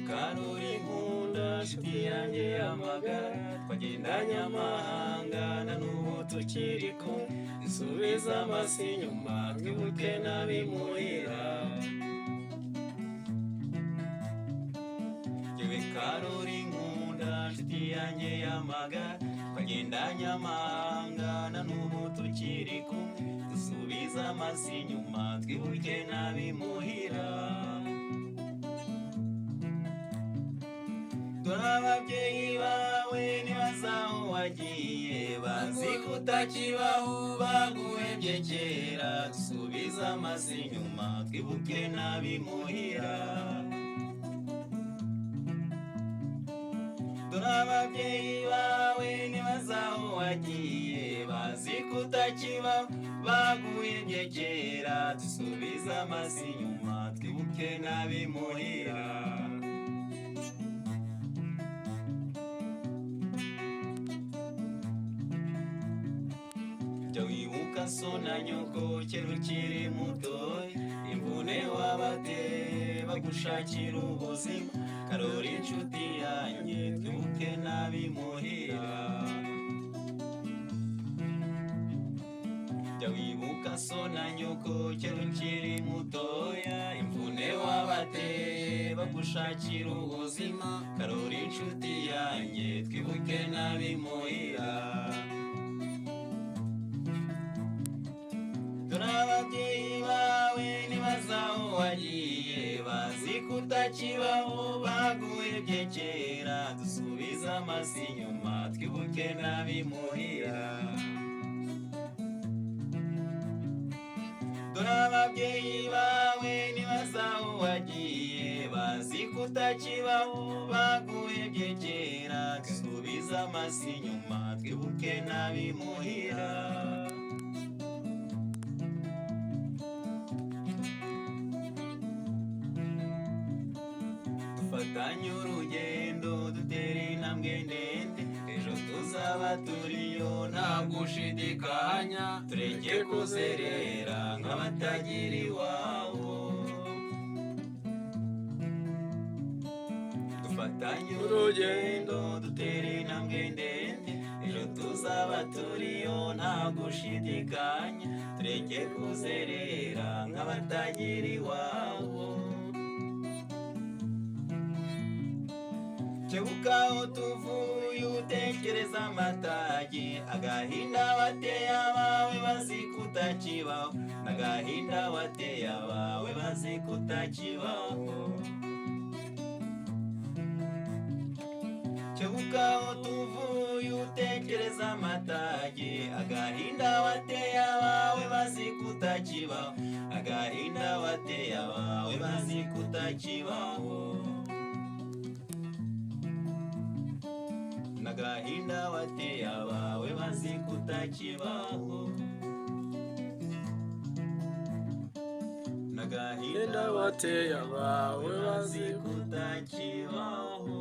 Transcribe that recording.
Kanuri nkunda nshuti yanjye y'amagara, twagendanye amahanga na n'ubu tukiri kumwe, dusubize amaso inyuma twibuke n'abimuhira. Yewe Kanuri nkunda nshuti yanjye y'amagara, twagendanye amahanga na n'ubu tukiri kumwe, dusubize amaso inyuma twibuke n'abimuhira. Dore ababyeyi bawe ntibazi aho wagiye, bazi ko utakibaho baguhebye kera, dusubize amaso inyuma twibuke n'abimuhira. Dore ababyeyi bawe ntibazi aho wagiye, bazi ko utakibaho baguhebye kera, dusubize amaso inyuma twibuke n'abimuhira. Jya wibuka so na nyoko kera ukiri mutoya, imvune wabateye bagushakira ubuzima. Karori inshuti yanjye twibuke n'abimuhira. Jya wibuka so na nyoko kera ukiri mutoya, imvune wabateye bagushakira ubuzima. Karori inshuti yanjye twibuke n'abimuhira. Dore ababyeyi bawe ntibazi aho wagiye, bazi ko utakibaho baguhebye kera, dusubize amaso inyuma twibuke n'abimuhira. Dore ababyeyi bawe ntibazi aho wagiye, bazi ko utakibaho baguhebye kera, dusubize amaso inyuma twibuke n'abimuhira. Dufatanye urugendo dutere intambwe ndende, ejo tuzaba turiyo nta gushidikanya, tureke kuzerera nk'abatagira iwabo. Dufatanye urugendo dutere intambwe ndende, ejo tuzaba turiyo nta gushidikanya, tureke kuzerera nk'abatagira iwabo. Kebuka aho tuvuye utekereza amatage, agahinda wateye abawe bazi ko utakibaho, agahinda wateye abawe bazi ko utakibaho. Kebuka aho tuvuye utekereza amatage, agahinda wateye abawe bazi ko utakibaho, agahinda wateye abawe bazi ko utakibaho. Nagahinda wateye abawe bazi ko utakibaho, nagahinda wateye abawe bazi ko utakibaho.